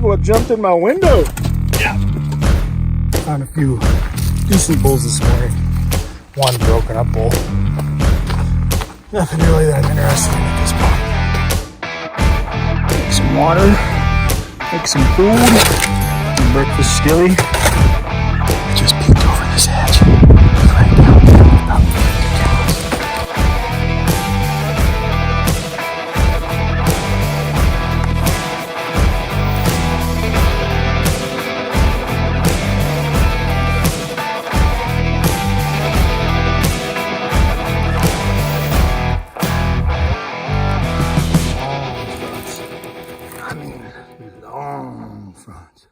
people have jumped in my window. Yeah. Found a few decent bulls this morning. One broken up bull. Nothing really that I'm interested in at this point. Take some water, make some food, some breakfast skilly. I just peeked over this hedge. Right down there, about 50 cows. Long fronts.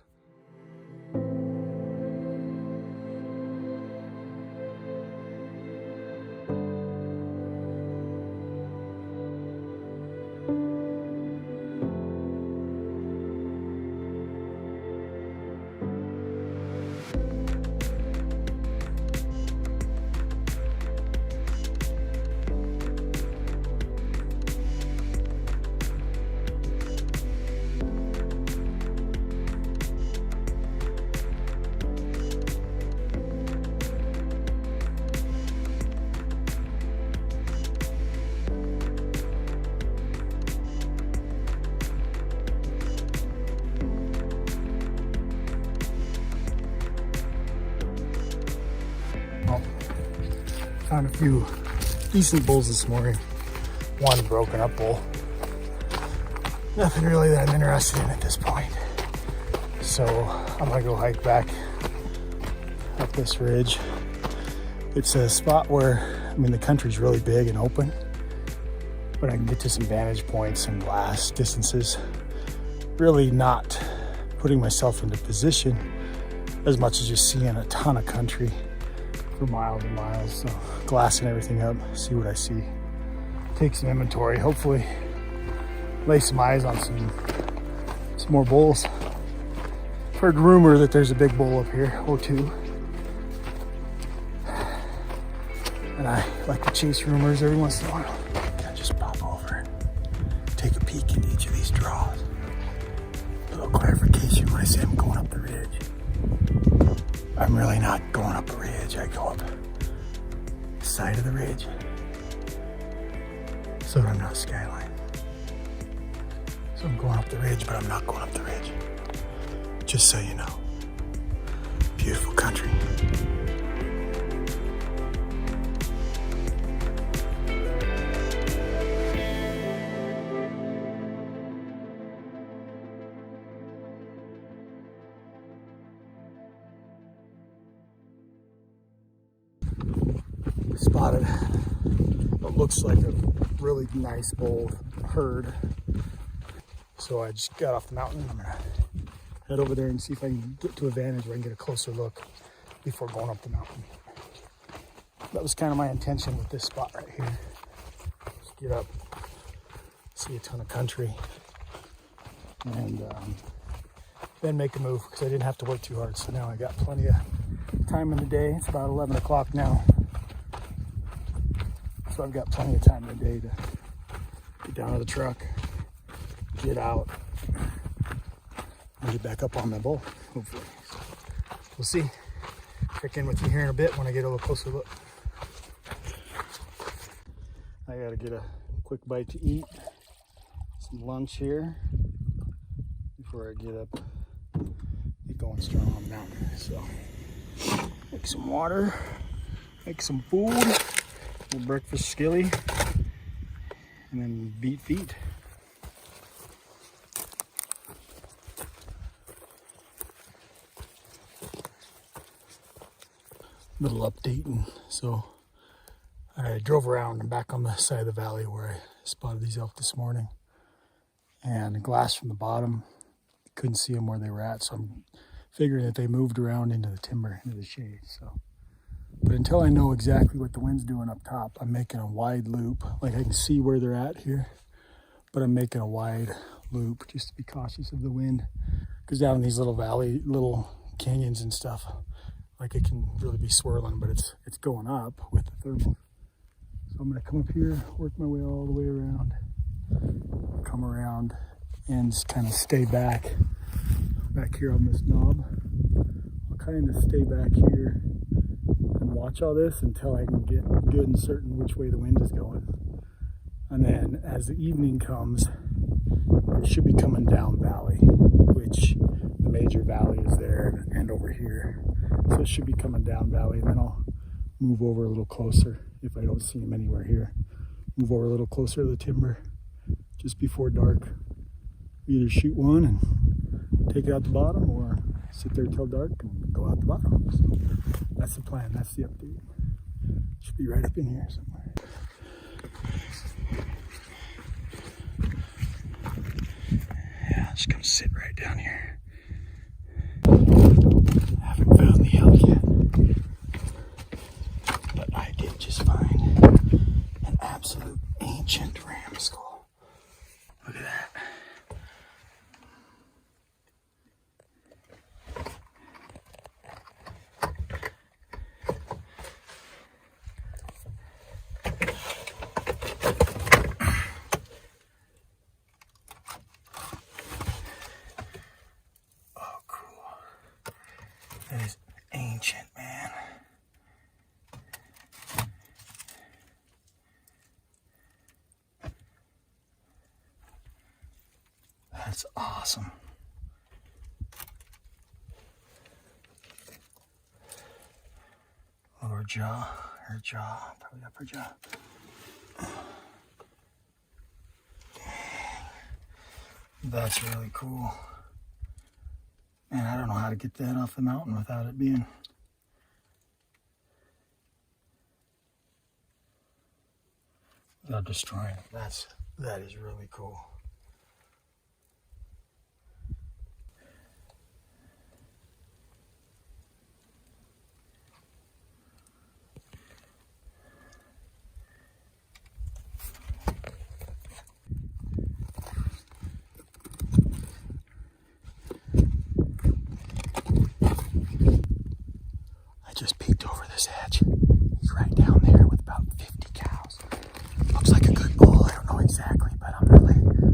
Found a few decent bulls this morning. One broken up bull. Nothing really that I'm interested in at this point. So I'm gonna go hike back up this ridge. It's a spot where, I mean, the country's really big and open, but I can get to some vantage points and glass distances. Really not putting myself into position as much as just seeing a ton of country for miles and miles. So glassing everything up, see what I see, take some inventory, hopefully lay some eyes on some more bulls. Heard rumor that there's a big bull up here or two, and I like to chase rumors every once in a while. Can I just pop over and take a peek into each of these draws? A little clarification when I say I'm going up the ridge. I'm really not going up the ridge. I go up the side of the ridge so that I'm not skyline. So I'm going up the ridge, but I'm not going up the ridge. Just so you know. Beautiful country. Spotted what looks like a really nice bull herd. So I just got off the mountain. I'm gonna head over there and see if I can get to a vantage where I can get a closer look before going up the mountain. That was kind of my intention with this spot right here. Just get up, see a ton of country, and then make a move, because I didn't have to work too hard. So now I got plenty of time in the day. It's about 11 o'clock now. So I've got plenty of time in the day to get down to the truck, get out, and get back up on my bull, hopefully. So we'll see. Check in with you here in a bit when I get a little closer look. I gotta get a quick bite to eat, some lunch here before I get up, get going strong on the mountain. So make some water, make some food, a little breakfast skilly, and then beat feet. Little updating. So I drove around and back on the side of the valley where I spotted these elk this morning, and the glass from the bottom, couldn't see them where they were at, so I'm figuring that they moved around into the timber, into the shade. So, but until I know exactly what the wind's doing up top, I'm making a wide loop. Like, I can see where they're at here, but I'm making a wide loop just to be cautious of the wind, because down in these little valley, little canyons and stuff, like, it can really be swirling, but it's going up with the thermal. So I'm gonna come up here, work my way all the way around, come around, and just kind of stay back back here on this knob. I'll kind of stay back here and watch all this until I can get good and certain which way the wind is going. And then as the evening comes, it should be coming down valley, which the major valley is there and over here. So it should be coming down valley, and then I'll move over a little closer if I don't see him anywhere here. Move over a little closer to the timber just before dark. Either shoot one and take it out the bottom, or sit there till dark and go out the bottom. So that's the plan, that's the update. Should be right up in here somewhere. Yeah, I'll just come sit right down here. I haven't found the elk yet, but I did just find an absolute ancient ram skull. Look at that. That is ancient, man. That's awesome. Lower jaw, her jaw, probably upper jaw. That's really cool. Man, I don't know how to get that off the mountain without it being... without destroying it. That is really cool. Just peeked over this edge. He's right down there with about 50 cows. Looks like a good bull. I don't know exactly, but I'm really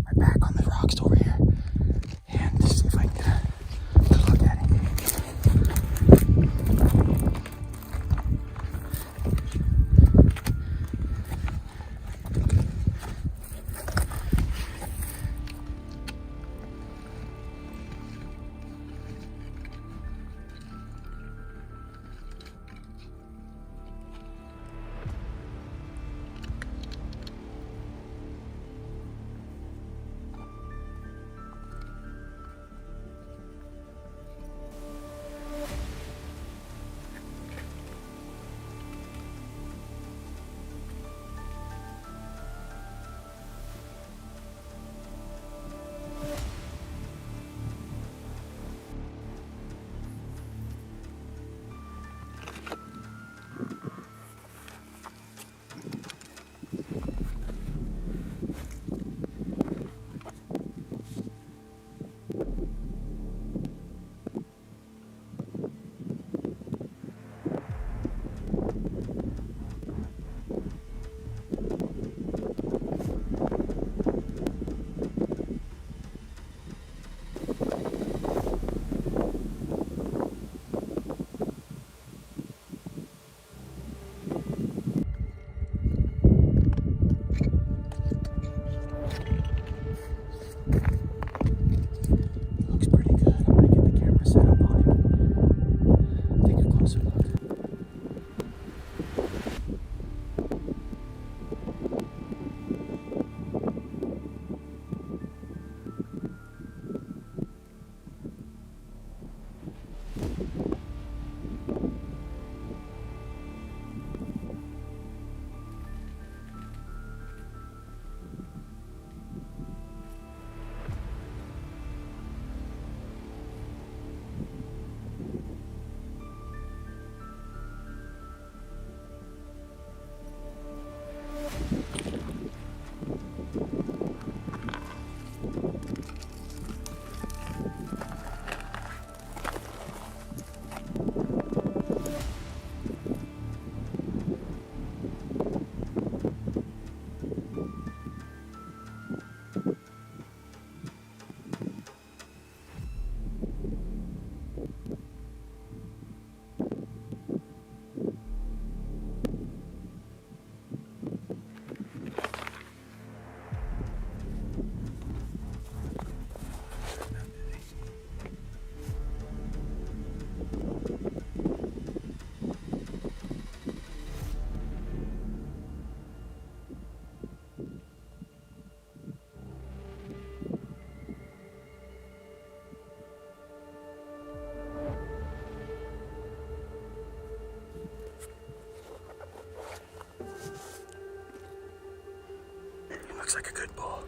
Looks like a good bull.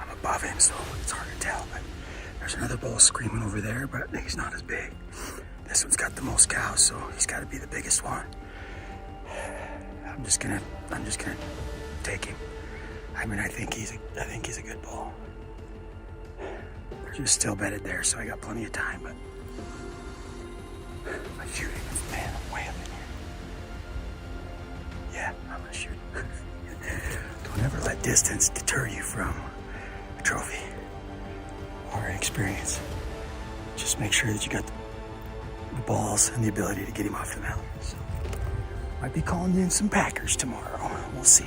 I'm above him, so it's hard to tell, but there's another bull screaming over there, but he's not as big. This one's got the most cows, so he's got to be the biggest one. I'm just gonna take him. I mean, I think he's a good bull. They're just still bedded there, so I got plenty of time, but I'm shooting. Man, I'm way up in here. Yeah, I'm gonna shoot. Don't ever let distance deter you from a trophy or an experience. Just make sure that you got the balls and the ability to get him off the mountain. So, might be calling you in some packers tomorrow. We'll see.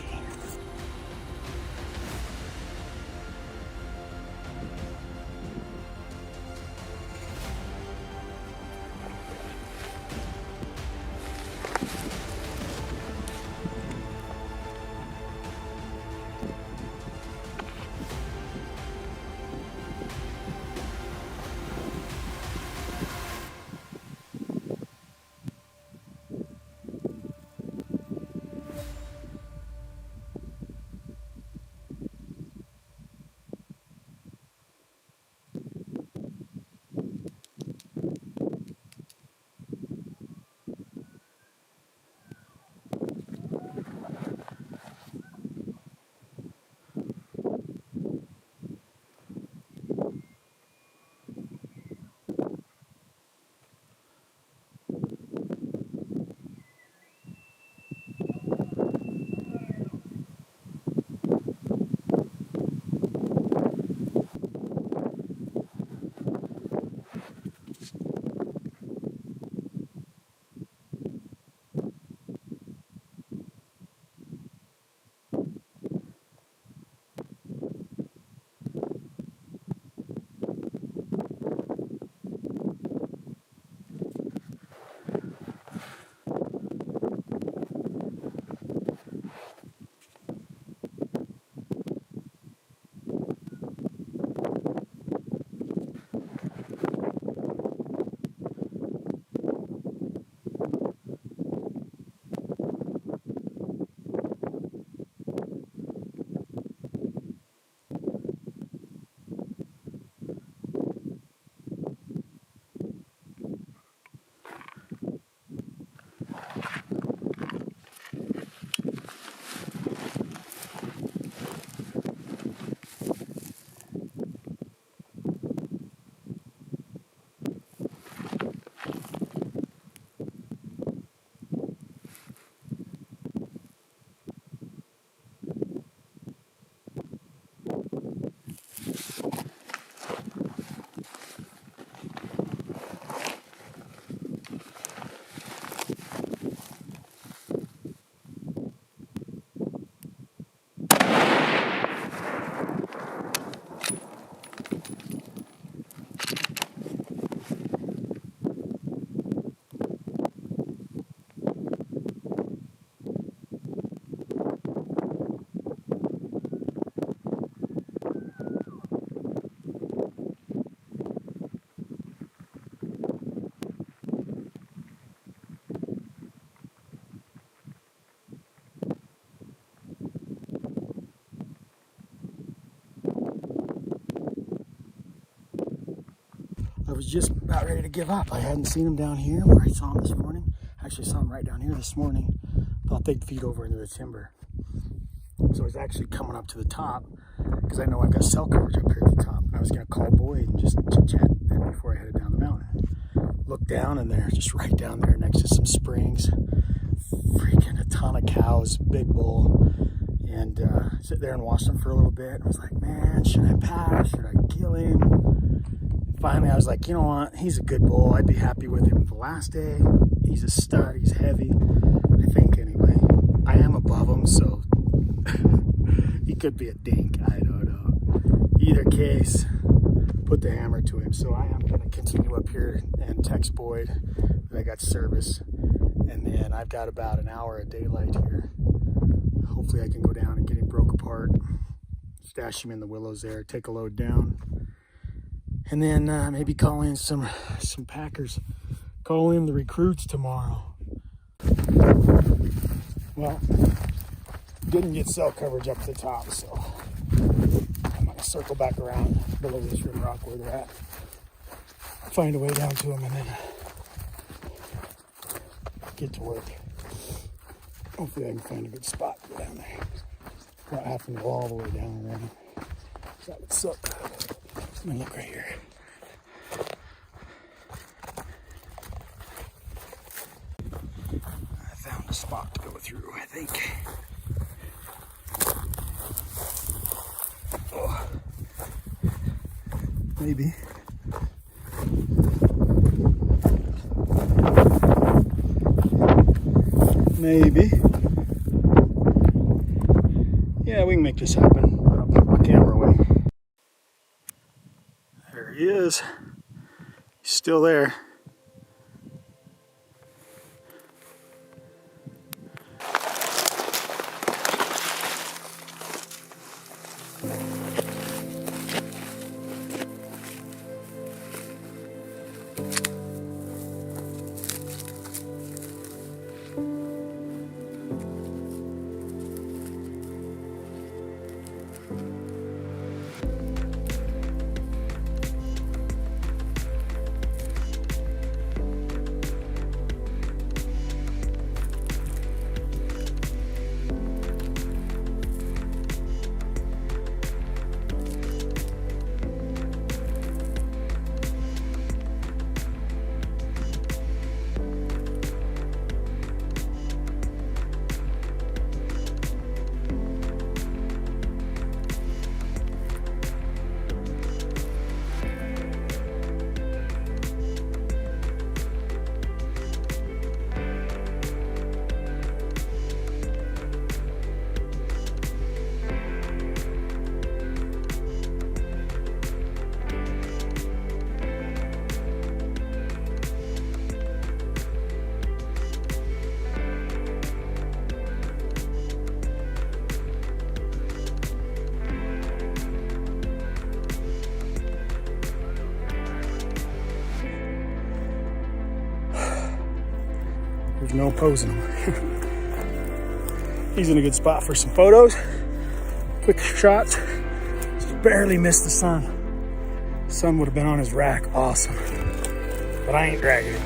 I was just about ready to give up. I hadn't seen them down here where I saw them this morning. Actually saw them right down here this morning. Thought they'd feed over into the timber. So I was actually coming up to the top because I know I've got cell coverage up here at the top. And I was going to call Boyd and just chit-chat then before I headed down the mountain. Look down and they're just right down there next to some springs. Freaking a ton of cows, big bull. And sit there and watch them for a little bit. I was like, man, should I pass? Should I kill him? Finally, I was like, you know what? He's a good bull. I'd be happy with him the last day. He's a stud. He's heavy. I think, anyway. I am above him, so he could be a dink. I don't know. Either case, put the hammer to him. So I am going to continue up here and text Boyd that I got service. And then I've got about an hour of daylight here. Hopefully I can go down and get him broke apart, stash him in the willows there, take a load down. And then maybe call in some packers. Call in the recruits tomorrow. Well, didn't get cell coverage up to the top, so I'm gonna circle back around below this rim rock where they're at. Find a way down to them and then get to work. Hopefully I can find a good spot to go down there. Not having to go all the way down around. That would suck. Let me look right here. I found a spot to go through, I think. Oh. Maybe. Maybe. Yeah, we can make this happen. I'll put my camera away. There he is. He's still there. There's no posing him. He's in a good spot for some photos. Quick shots. Just barely missed the sun. Sun would have been on his rack. Awesome. But I ain't dragging him.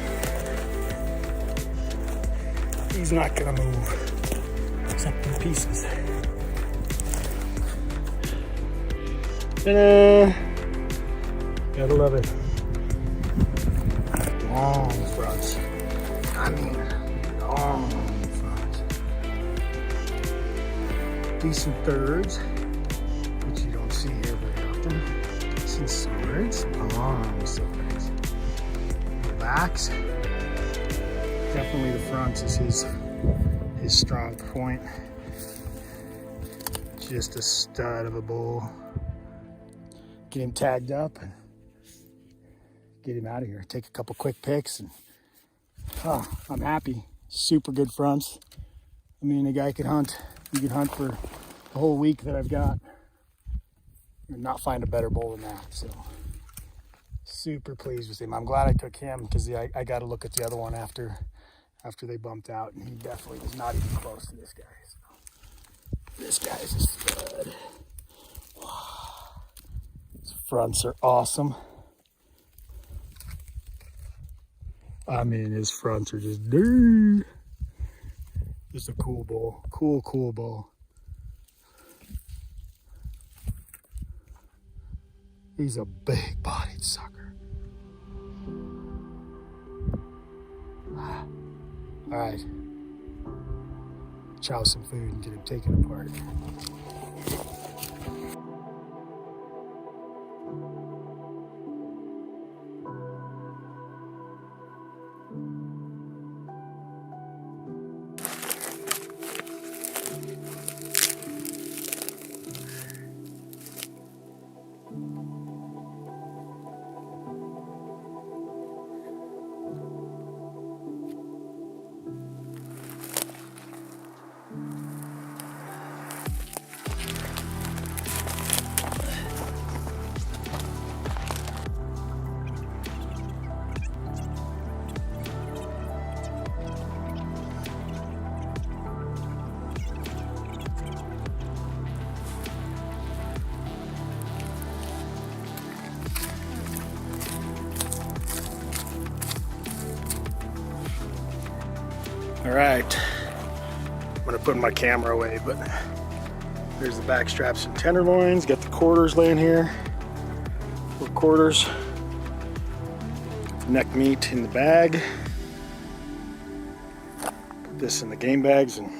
He's not gonna move. Except in pieces. Ta-da! Gotta love it. Long fronts. I mean, long fronts. Decent thirds, which you don't see here very often. Decent swords, long swords. The backs, definitely the fronts is his strong point. Just a stud of a bull. Get him tagged up and get him out of here. Take a couple quick pics and I'm happy. Super good fronts. I mean, a guy could hunt. You could hunt for the whole week that I've got and not find a better bull than that. So super pleased with him. I'm glad I took him because I got to look at the other one after they bumped out, and he definitely was not even close to this guy. So this guy's a stud. His fronts are awesome. I mean, his fronts are just just a cool bull. Cool bull. He's a big bodied sucker. All right. Chow some food and get him taken apart. All right, I'm gonna put my camera away, but there's the back straps and tenderloins. Got the quarters laying here. 4 quarters. Neck meat in the bag. Put this in the game bags and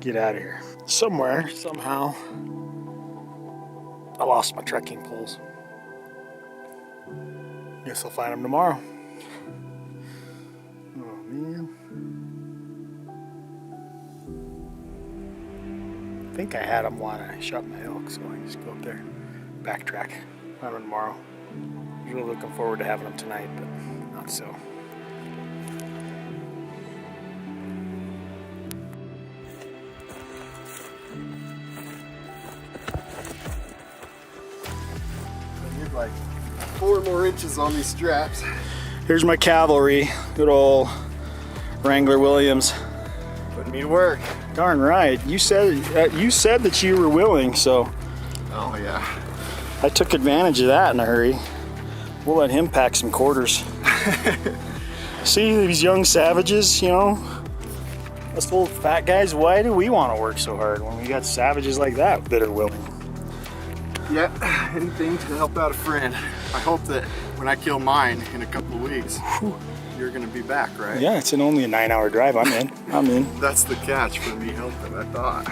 get out of here. Somewhere, somehow, I lost my trekking poles. Guess I'll find them tomorrow. Oh man. I think I had them when I shot my elk, so I can just go up there, backtrack, find them tomorrow. Really looking forward to having them tonight, but not so. I need like 4 more inches on these straps. Here's my cavalry, good old Wrangler Williams. Putting me to work. Darn right. You said that you were willing, so Oh yeah. I took advantage of that in a hurry. We'll let him pack some quarters. See these young savages, you know, us old fat guys, why do we want to work so hard when we got savages like that that are willing? Yeah, anything to help out a friend. I hope that when I kill mine in a couple of weeks, you're gonna be back, right? Yeah, it's only a 9-hour drive. I'm in. I'm in. That's the catch for me helping, I thought.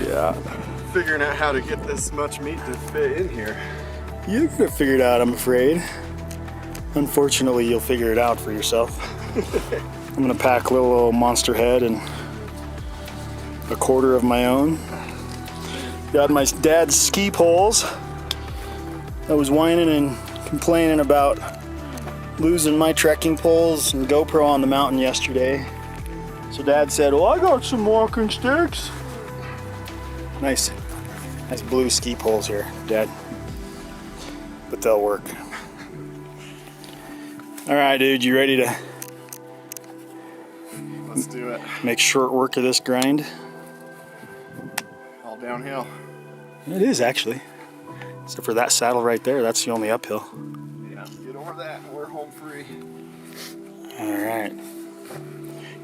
Yeah. Figuring out how to get this much meat to fit in here. You could have figured out, I'm afraid. Unfortunately, you'll figure it out for yourself. I'm gonna pack a little monster head and a quarter of my own. Got my dad's ski poles. I was whining and complaining about losing my trekking poles and GoPro on the mountain yesterday. So Dad said, well, I got some walking sticks. Nice blue ski poles here, Dad. But they'll work. All right, dude, you ready to Let's do it. make short work of this grind? All downhill. It is actually. Except for that saddle right there, that's the only uphill. Yeah, get over that and we're home free. All right.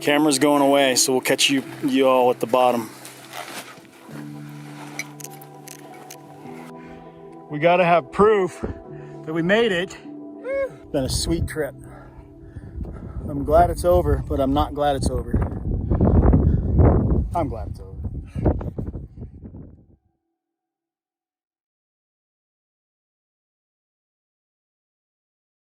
Camera's going away, so we'll catch you all at the bottom. We gotta have proof that we made it. It's been a sweet trip. I'm glad it's over, but I'm not glad it's over. I'm glad it's over.